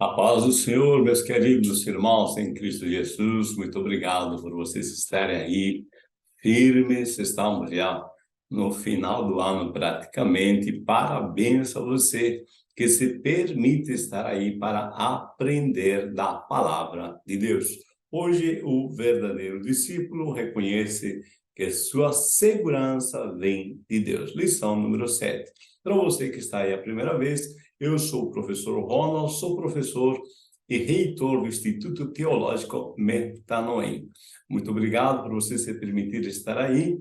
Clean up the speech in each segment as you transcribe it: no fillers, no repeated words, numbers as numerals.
A paz do Senhor, meus queridos irmãos em Cristo Jesus, muito obrigado por vocês estarem aí firmes. Estamos já no final do ano praticamente. Parabéns a você que se permite estar aí para aprender da palavra de Deus. Hoje, o verdadeiro discípulo reconhece que sua segurança vem de Deus. Lição número 7. Para você que está aí a primeira vez, eu sou o professor Ronald, sou professor e reitor do Instituto Teológico Metanoem. Muito obrigado por você se permitir estar aí.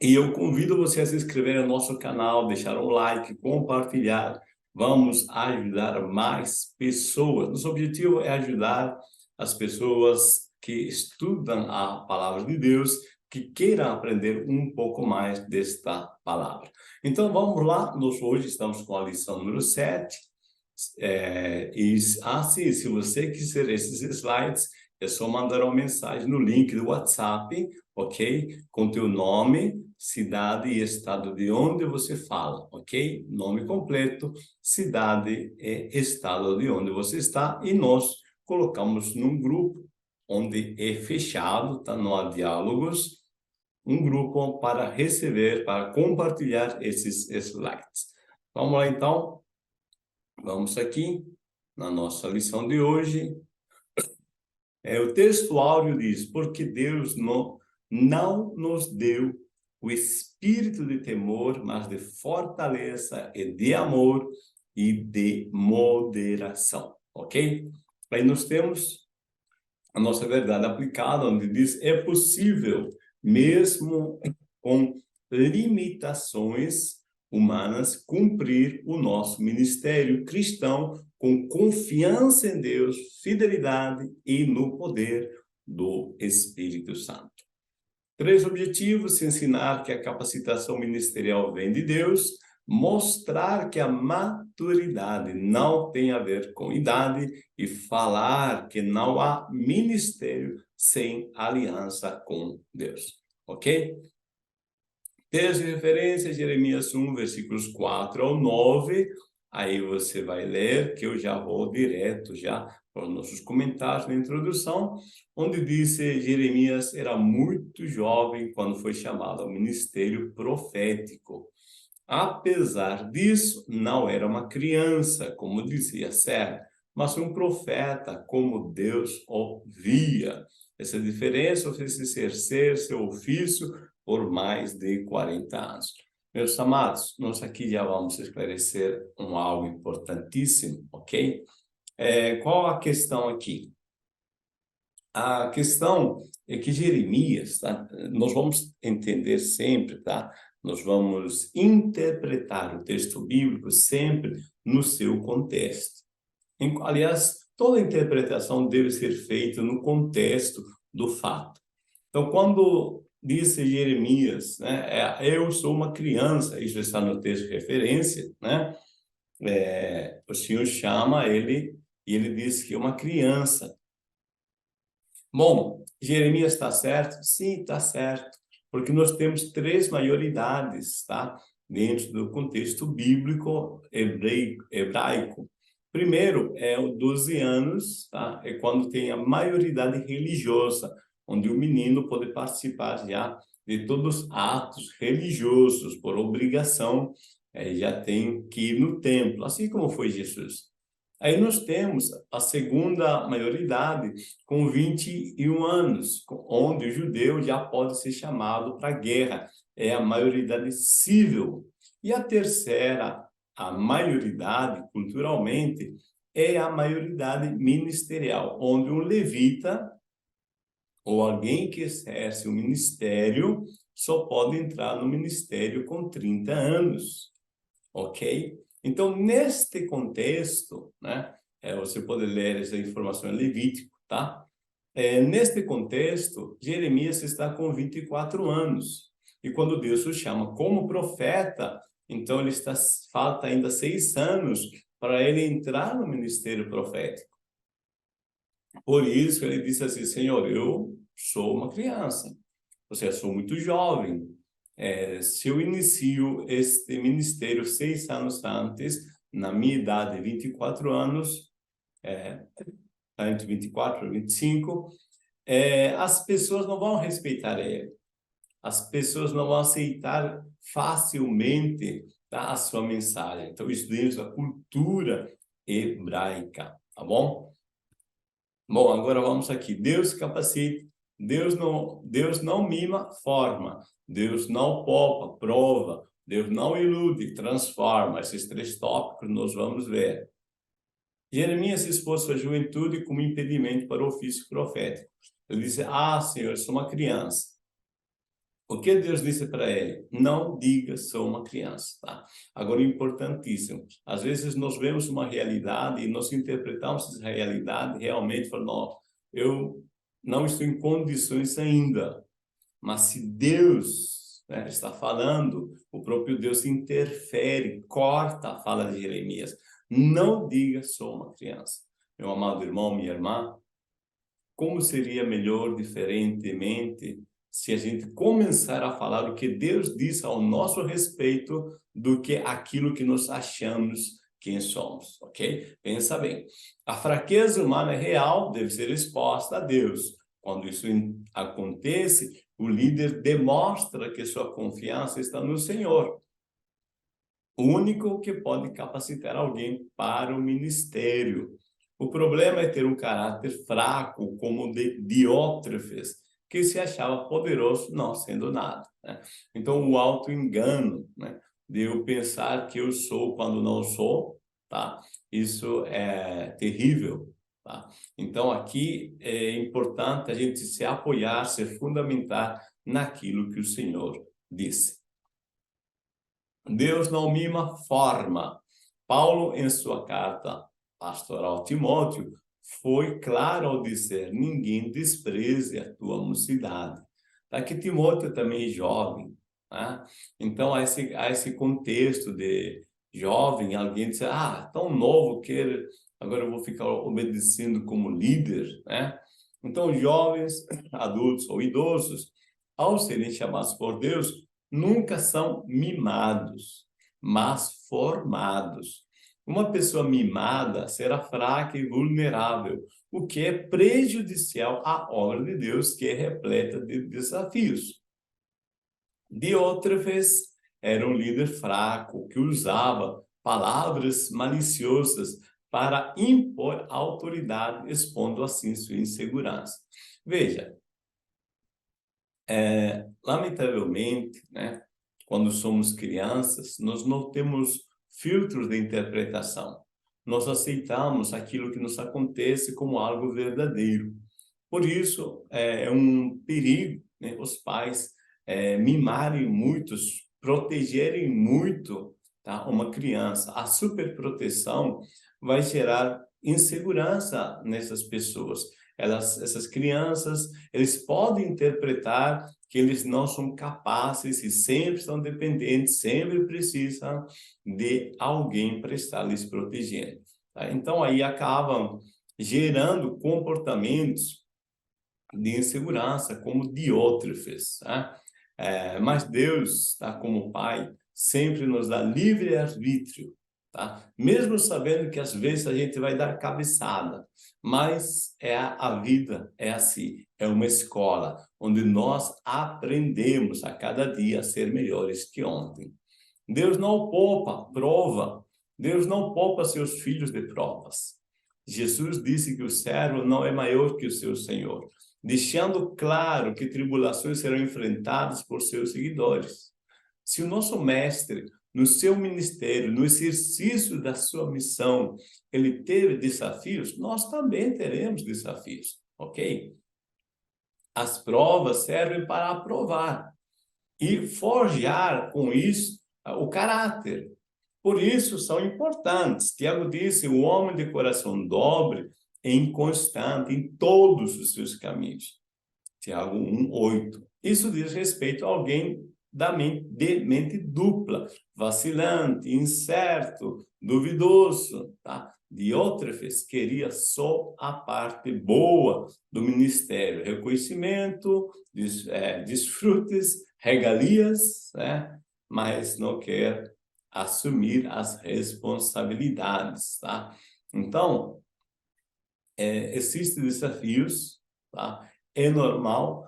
E eu convido você a se inscrever no nosso canal, deixar um like, compartilhar. Vamos ajudar mais pessoas. Nosso objetivo é ajudar as pessoas que estudam a palavra de Deus, que queiram aprender um pouco mais desta palavra. Então, vamos lá. Nós hoje estamos com a lição número 7. Sim, se você quiser esses slides, é só mandar uma mensagem no link do WhatsApp, ok? Com teu nome, cidade e estado de onde você fala, ok? Nome completo, cidade e estado de onde você está, e nós colocamos num grupo onde é fechado, tá? Não há diálogos, um grupo para receber, para compartilhar esses slides. Vamos lá, então. Vamos aqui na nossa lição de hoje. O texto áureo diz: porque Deus não nos deu o espírito de temor, mas de fortaleza e de amor e de moderação, ok? Aí nós temos a nossa verdade aplicada, onde diz: é possível, mesmo com limitações humanas, cumprir o nosso ministério cristão com confiança em Deus, fidelidade e no poder do Espírito Santo. 3 objetivos: ensinar que a capacitação ministerial vem de Deus, mostrar que a maturidade não tem a ver com idade e falar que não há ministério sem aliança com Deus. Ok? Texto de referência, Jeremias 1, versículos 4 ao 9. Aí você vai ler, que eu já vou direto já para os nossos comentários na introdução, onde diz que Jeremias era muito jovem quando foi chamado ao ministério profético. Apesar disso, não era uma criança, como dizia Ser, mas um profeta, como Deus o via. Essa diferença fez exercer seu ofício por mais de 40 anos. Meus amados, nós aqui já vamos esclarecer algo importantíssimo, ok? Qual a questão aqui? A questão é que Jeremias, tá? Nós vamos entender sempre, tá? Nós vamos interpretar o texto bíblico sempre no seu contexto. Aliás, toda interpretação deve ser feita no contexto do fato. Então, quando disse Jeremias, né, eu sou uma criança, isso está no texto de referência, né? O Senhor chama ele e ele diz que é uma criança. Bom, Jeremias está certo? Sim, está certo, porque nós temos 3 maioridades, tá? Dentro do contexto bíblico hebraico. Primeiro é o 12 anos, tá? É quando tem a maioridade religiosa, onde o menino pode participar já de todos os atos religiosos, por obrigação, já tem que ir no templo, assim como foi Jesus. Aí nós temos a segunda maioridade com 21 anos, onde o judeu já pode ser chamado para a guerra, é a maioridade civil. E a terceira, a maioridade, culturalmente, é a maioridade ministerial, onde um levita ou alguém que exerce o ministério só pode entrar no ministério com 30 anos, ok? Então, neste contexto, né, você pode ler essa informação em Levítico, tá? Neste contexto, Jeremias está com 24 anos. E quando Deus o chama como profeta, então falta ainda 6 anos para ele entrar no ministério profético. Por isso, ele disse assim: Senhor, eu sou uma criança, ou sou muito jovem. Se eu inicio este ministério 6 anos antes, na minha idade, 24 anos, entre 24 e 25, as pessoas não vão respeitar ele. As pessoas não vão aceitar facilmente, tá, a sua mensagem. Então, isso dentro da cultura hebraica, tá bom? Bom, agora vamos aqui. Deus capacita, Deus não mima, forma. Deus não poupa, prova. Deus não ilude, transforma. Esses 3 tópicos nós vamos ver. Jeremias se expôs sua juventude como impedimento para o ofício profético. Ele disse: Senhor, eu sou uma criança. O que Deus disse para ele? Não diga, sou uma criança, tá? Agora, importantíssimo. Às vezes nós vemos uma realidade e nós interpretamos essa realidade realmente falando: não, eu não estou em condições ainda. Mas se Deus, né, está falando, o próprio Deus interfere, corta a fala de Jeremias. Não diga, sou uma criança. Meu amado irmão, minha irmã, como seria melhor, diferentemente, se a gente começar a falar o que Deus diz ao nosso respeito do que aquilo que nós achamos quem somos, ok? Pensa bem. A fraqueza humana é real, deve ser exposta a Deus. Quando isso acontece, o líder demonstra que sua confiança está no Senhor. O único que pode capacitar alguém para o ministério. O problema é ter um caráter fraco, como o de Diótrefes, que se achava poderoso, não sendo nada, né? Então, o auto-engano, né, de eu pensar que eu sou quando não sou, tá? Isso é terrível, tá? Então, aqui é importante a gente se apoiar, se fundamentar naquilo que o Senhor disse. Deus não mima forma. Paulo, em sua carta pastoral a Timóteo, foi claro ao dizer: ninguém despreze a tua mocidade. Tá? Que Timóteo também é jovem, né? Então, há esse contexto de jovem, alguém diz: tão novo, que agora eu vou ficar obedecendo como líder, né? Então, jovens, adultos ou idosos, ao serem chamados por Deus, nunca são mimados, mas formados. Uma pessoa mimada será fraca e vulnerável, o que é prejudicial à obra de Deus, que é repleta de desafios. Diótrefes era um líder fraco, que usava palavras maliciosas para impor autoridade, expondo assim sua insegurança. Veja, lamentavelmente, né, quando somos crianças, nós não temos filtros de interpretação. Nós aceitamos aquilo que nos acontece como algo verdadeiro. Por isso, é um perigo, né, os pais mimarem muito, protegerem muito, tá, uma criança. A superproteção vai gerar insegurança nessas pessoas. Essas crianças, eles podem interpretar que eles não são capazes e sempre estão dependentes, sempre precisam de alguém para estar lhes protegendo, tá? Então, aí acabam gerando comportamentos de insegurança, como Diótrefes, tá? Mas Deus, tá, como Pai, sempre nos dá livre-arbítrio, tá? Mesmo sabendo que às vezes a gente vai dar cabeçada, mas a vida é assim, é uma escola onde nós aprendemos a cada dia a ser melhores que ontem. Deus não poupa prova, Deus não poupa seus filhos de provas. Jesus disse que o servo não é maior que o seu Senhor, deixando claro que tribulações serão enfrentadas por seus seguidores. Se o nosso mestre, no seu ministério, no exercício da sua missão, ele teve desafios, nós também teremos desafios, ok? As provas servem para aprovar e forjar com isso o caráter. Por isso são importantes. Tiago disse: o homem de coração dobre é inconstante em todos os seus caminhos. Tiago 1:8. Isso diz respeito a alguém de mente dupla, vacilante, incerto, duvidoso, tá? Diótrefes queria só a parte boa do ministério, reconhecimento, desfrutes, regalias, né? Mas não quer assumir as responsabilidades, tá? Então, existem desafios, tá? É normal.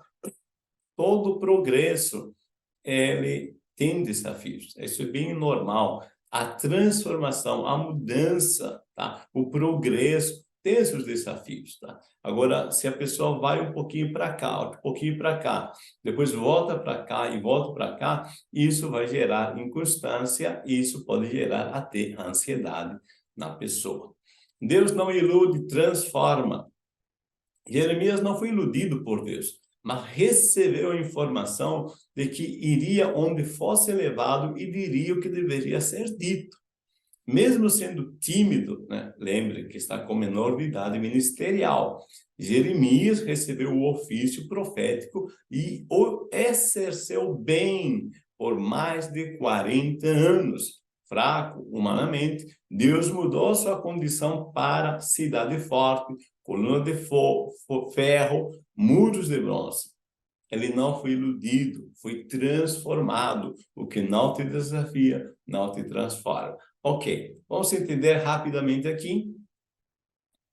Todo progresso, ele tem desafios. Isso é bem normal. A transformação, a mudança, tá? O progresso tem seus desafios, tá? Agora, se a pessoa vai um pouquinho para cá, um pouquinho para cá, depois volta para cá e volta para cá, isso vai gerar inconstância e isso pode gerar até ansiedade na pessoa. Deus não ilude, transforma. Jeremias não foi iludido por Deus, mas recebeu a informação de que iria onde fosse levado e diria o que deveria ser dito. Mesmo sendo tímido, né? Lembre que está com menor de idade ministerial. Jeremias recebeu o ofício profético e o exerceu bem por mais de 40 anos. Fraco, humanamente, Deus mudou sua condição para cidade forte, coluna de ferro, muros de bronze. Ele não foi iludido, foi transformado. O que não te desafia, não te transforma. Ok, vamos entender rapidamente aqui.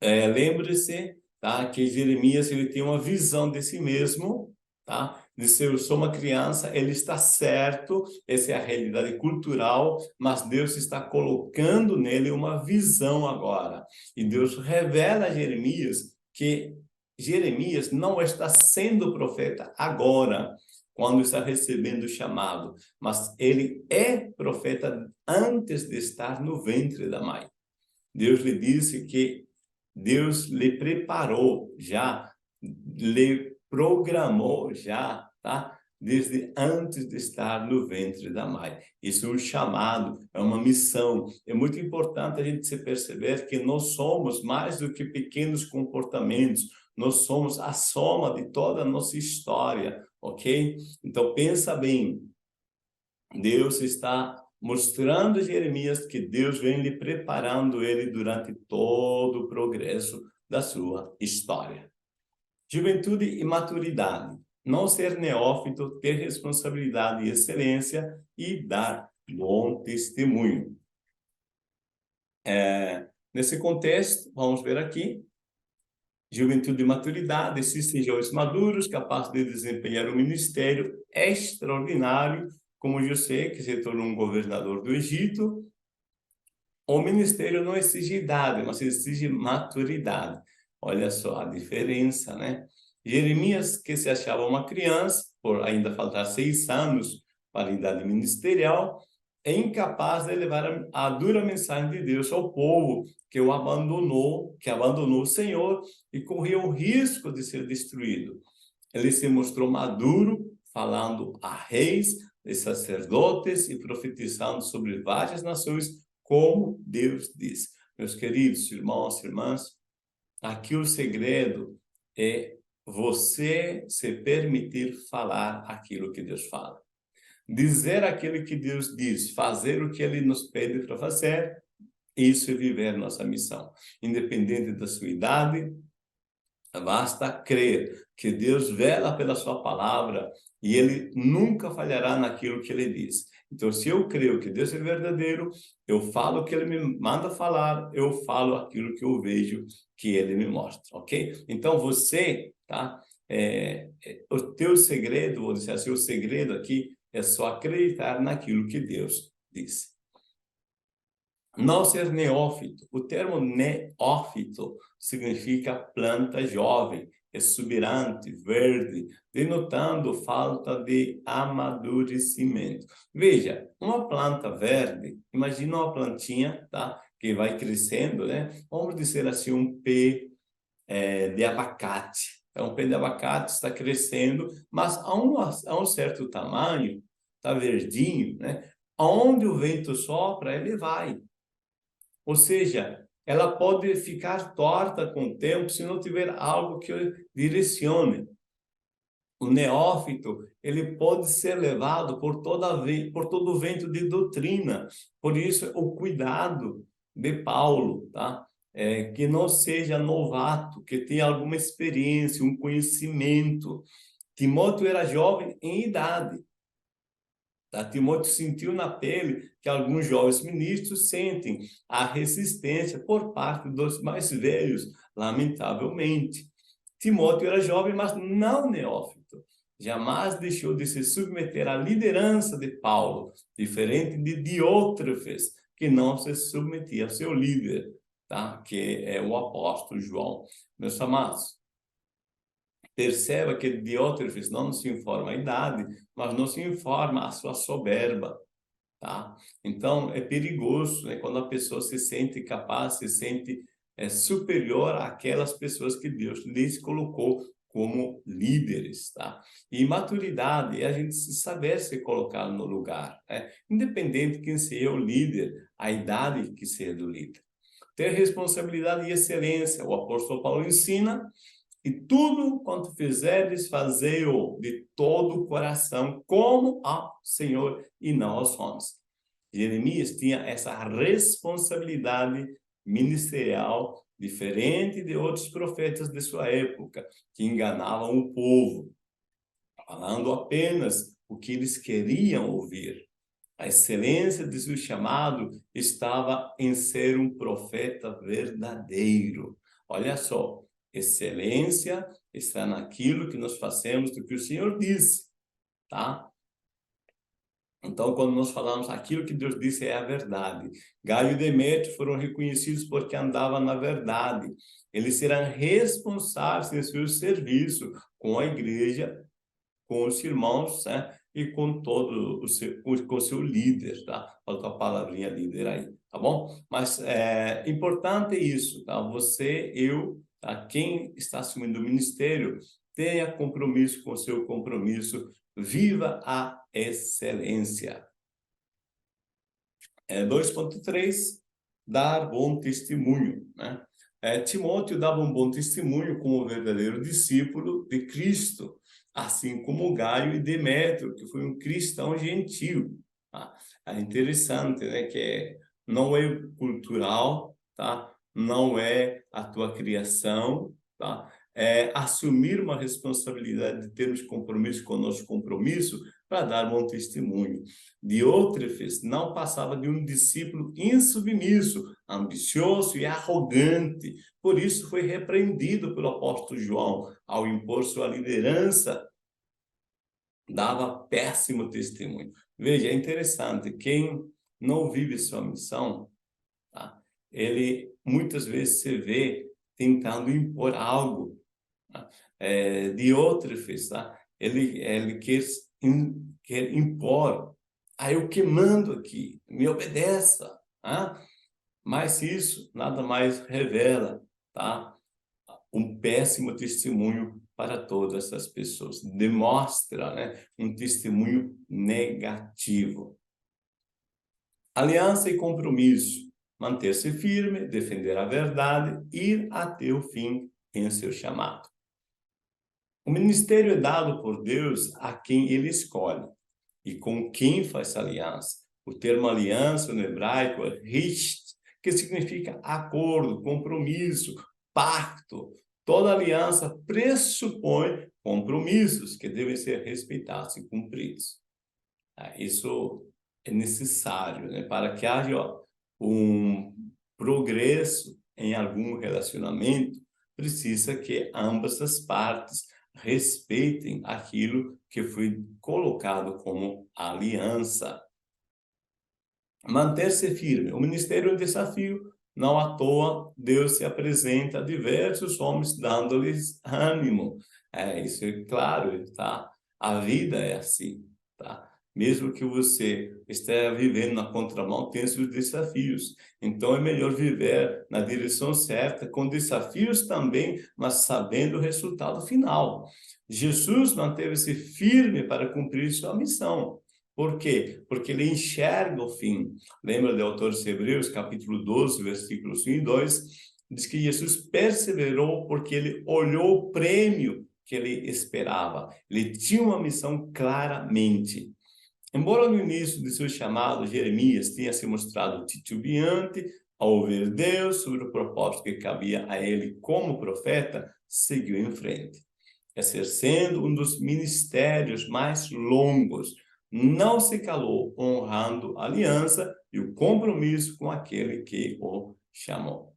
Lembre-se, tá, que Jeremias ele tem uma visão de si mesmo, tá? De ser eu sou uma criança, ele está certo, essa é a realidade cultural, mas Deus está colocando nele uma visão agora. E Deus revela a Jeremias que Jeremias não está sendo profeta agora, quando está recebendo o chamado, mas ele é profeta antes de estar no ventre da mãe. Deus lhe disse que Deus lhe preparou já, lhe programou já, tá? Desde antes de estar no ventre da mãe. Isso é um chamado, é uma missão. É muito importante a gente se perceber que nós somos mais do que pequenos comportamentos, nós somos a soma de toda a nossa história, ok? Então, pensa bem, Deus está mostrando a Jeremias que Deus vem lhe preparando ele durante todo o progresso da sua história. Juventude e maturidade. Não ser neófito, ter responsabilidade e excelência e dar bom testemunho. Nesse contexto, vamos ver aqui, juventude e maturidade, existem jovens maduros capazes de desempenhar um ministério extraordinário, como José, que se tornou um governador do Egito. O ministério não exige idade, mas exige maturidade. Olha só a diferença, né? Jeremias, que se achava uma criança, por ainda faltar 6 anos para a idade ministerial, é incapaz de levar a dura mensagem de Deus ao povo que abandonou o Senhor e corria o risco de ser destruído. Ele se mostrou maduro, falando a reis e sacerdotes e profetizando sobre várias nações, como Deus diz. Meus queridos irmãos e irmãs, aqui o segredo é você se permitir falar aquilo que Deus fala. Dizer aquilo que Deus diz, fazer o que Ele nos pede para fazer, isso é viver nossa missão. Independente da sua idade, basta crer que Deus vela pela sua palavra e Ele nunca falhará naquilo que Ele diz. Então, se eu creio que Deus é verdadeiro, eu falo o que Ele me manda falar, eu falo aquilo que eu vejo que Ele me mostra, ok? Então, você, tá? O teu segredo, vou dizer assim, o segredo aqui é só acreditar naquilo que Deus diz. Não ser neófito. O termo neófito significa planta jovem, exuberante, verde, denotando falta de amadurecimento. Veja, uma planta verde, imagina uma plantinha, tá? Que vai crescendo, né? Vamos dizer assim, um pé de abacate. Então, um pé de abacate está crescendo, mas a um certo tamanho, está verdinho, né? Onde o vento sopra, ele vai. Ou seja, ela pode ficar torta com o tempo se não tiver algo que direcione. O neófito, ele pode ser levado por todo o vento de doutrina. Por isso, o cuidado de Paulo, tá? Que não seja novato, que tenha alguma experiência, um conhecimento. Timóteo era jovem em idade. Tá? Timóteo sentiu na pele que alguns jovens ministros sentem a resistência por parte dos mais velhos lamentavelmente. Timóteo era jovem, mas não neófito. Jamais deixou de se submeter à liderança de Paulo, diferente de Diótrefes, que não se submetia ao seu líder, tá? Que é o apóstolo João. Meus amados, perceba que Diótrefes não se informa a idade, mas não se informa a sua soberba, tá? Então, é perigoso, né? Quando a pessoa se sente capaz, se sente superior àquelas pessoas que Deus lhes colocou como líderes, tá? E maturidade é a gente saber se colocar no lugar, né? Independente de quem seja o líder, a idade que seja do líder. Ter responsabilidade e excelência, o apóstolo Paulo ensina, e tudo quanto fizerdes, fazei-o de todo o coração, como ao Senhor e não aos homens. Jeremias tinha essa responsabilidade ministerial, diferente de outros profetas de sua época, que enganavam o povo, falando apenas o que eles queriam ouvir. A excelência de seu chamado estava em ser um profeta verdadeiro. Olha só, excelência está naquilo que nós fazemos do que o Senhor disse, tá? Então, quando nós falamos aquilo que Deus disse é a verdade. Gaio e Demétrio foram reconhecidos porque andavam na verdade. Eles serão responsáveis em seu serviço com a igreja, com os irmãos, né? E com todo o seu, com o seu líder, tá? Falta a palavrinha líder aí, tá bom? Mas é importante isso, tá? Você, eu, tá? Quem está assumindo o ministério, tenha compromisso com o seu compromisso, viva a excelência. 2.3, dar bom testemunho, né? Timóteo dava um bom testemunho como verdadeiro discípulo de Cristo, assim como Gaio e Demétrio, que foi um cristão gentil. Tá? É interessante, né? Que não é cultural, tá? Não é a tua criação, tá? É assumir uma responsabilidade de termos compromisso com o nosso compromisso para dar bom testemunho. Diótrefes não passava de um discípulo insubmisso, ambicioso e arrogante. Por isso foi repreendido pelo apóstolo João ao impor sua liderança. Dava péssimo testemunho. Veja, é interessante, quem não vive sua missão, tá? Ele muitas vezes se vê tentando impor algo. Tá? Diótrefes, tá? Ele quer impor. Eu que mando aqui, me obedeça. Tá? Mas isso nada mais revela, tá? Um péssimo testemunho para todas essas pessoas. Demonstra, né, um testemunho negativo. Aliança e compromisso. Manter-se firme, defender a verdade, ir até o fim em seu chamado. O ministério é dado por Deus a quem ele escolhe e com quem faz aliança. O termo aliança no hebraico é risht, que significa acordo, compromisso, pacto. Toda aliança pressupõe compromissos que devem ser respeitados e cumpridos. Isso é necessário, né, para que haja um progresso em algum relacionamento. Precisa que ambas as partes respeitem aquilo que foi colocado como aliança. Manter-se firme. O ministério é um desafio. Não à toa, Deus se apresenta a diversos homens, dando-lhes ânimo. Isso é claro, tá? A vida é assim, tá? Mesmo que você esteja vivendo na contramão, tem seus desafios. Então, é melhor viver na direção certa, com desafios também, mas sabendo o resultado final. Jesus manteve-se firme para cumprir sua missão. Por quê? Porque ele enxerga o fim. Lembra do autor de Hebreus, capítulo 12, versículos 1 e 2? Diz que Jesus perseverou porque ele olhou o prêmio que ele esperava. Ele tinha uma missão claramente. Embora no início de seu chamado, Jeremias tenha se mostrado titubeante ao ouvir Deus sobre o propósito que cabia a ele como profeta, seguiu em frente, exercendo um dos ministérios mais longos. Não se calou, honrando a aliança e o compromisso com aquele que o chamou.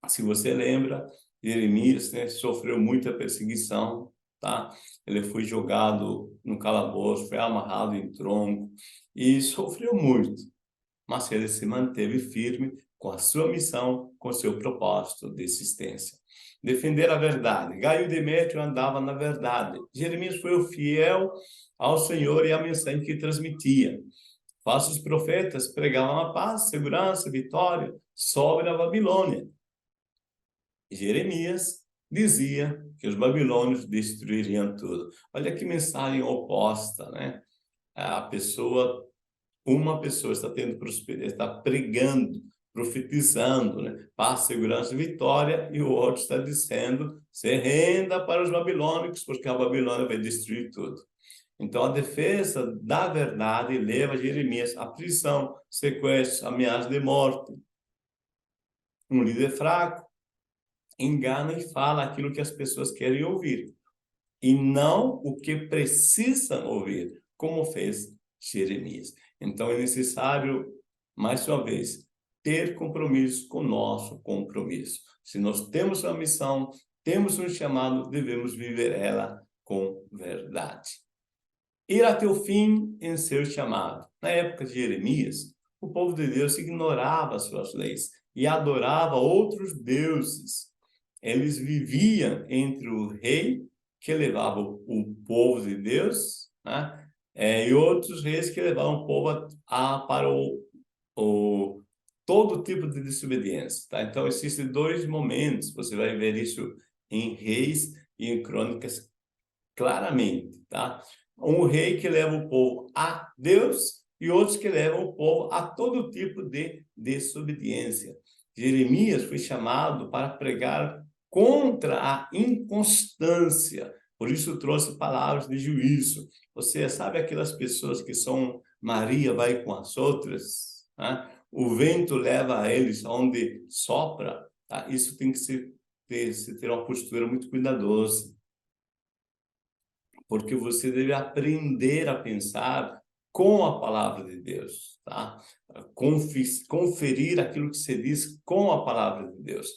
Se você lembra, Jeremias, né, sofreu muita perseguição, tá? Ele foi jogado no calabouço, foi amarrado em tronco e sofreu muito, mas ele se manteve firme com a sua missão, com o seu propósito de existência. Defender a verdade. Gaio Demétrio andava na verdade. Jeremias foi o fiel ao Senhor e à mensagem que transmitia. Falsos profetas pregavam a paz, segurança, vitória sobre a Babilônia. Jeremias dizia que os babilônios destruiriam tudo. Olha que mensagem oposta, né? Uma pessoa está tendo prosperidade, está pregando, profetizando, né? Paz, segurança e vitória, e o outro está dizendo: se renda para os babilônicos, porque a Babilônia vai destruir tudo. Então, a defesa da verdade leva Jeremias à prisão, sequestro, ameaça de morte. Um líder fraco engana e fala aquilo que as pessoas querem ouvir, e não o que precisam ouvir, como fez Jeremias. Então, é necessário, mais uma vez, ter compromisso com o nosso compromisso. Se nós temos uma missão, temos um chamado, devemos viver ela com verdade. Ir até o fim em seu chamado. Na época de Jeremias, o povo de Deus ignorava suas leis e adorava outros deuses. Eles viviam entre o rei, que levava o povo de Deus, né? E outros reis que levavam o povo para todo tipo de desobediência. Tá? Então, existem dois momentos, você vai ver isso em Reis e em Crônicas claramente. Tá? Um rei que leva o povo a Deus e outros que levam o povo a todo tipo de desobediência. Jeremias foi chamado para pregar contra a inconstância, por isso trouxe palavras de juízo. Você sabe aquelas pessoas que são Maria vai com as outras, né? O vento leva a eles onde sopra, tá? Isso tem que ter uma postura muito cuidadosa, porque você deve aprender a pensar com a palavra de Deus, tá? Conferir aquilo que se diz com a palavra de Deus.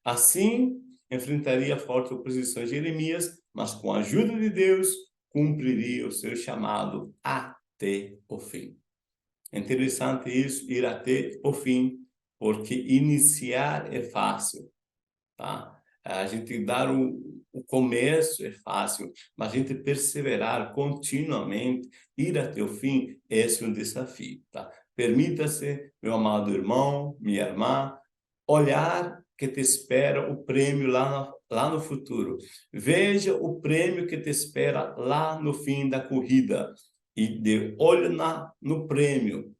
Assim, enfrentaria a forte oposição de Jeremias, mas com a ajuda de Deus, cumpriria o seu chamado até o fim. É interessante isso, ir até o fim, porque iniciar é fácil, tá? A gente dar o começo é fácil, mas a gente perseverar continuamente, ir até o fim, esse é um desafio, tá? Permita-se, meu amado irmão, minha irmã, olhar que te espera o prêmio lá no futuro. Veja o prêmio que te espera lá no fim da corrida e de olho no prêmio.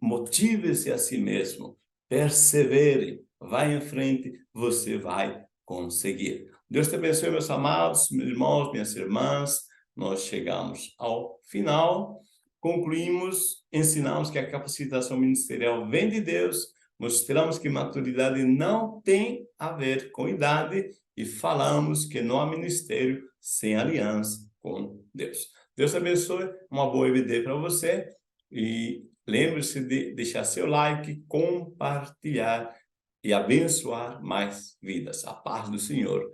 Motive-se a si mesmo, persevere, vai em frente, você vai conseguir. Deus te abençoe, meus amados, meus irmãos, minhas irmãs. Nós chegamos ao final, concluímos, ensinamos que a capacitação ministerial vem de Deus, mostramos que maturidade não tem a ver com idade e falamos que não há ministério sem aliança com Deus. Deus te abençoe, uma boa EBD para você e lembre-se de deixar seu like, compartilhar e abençoar mais vidas. A paz do Senhor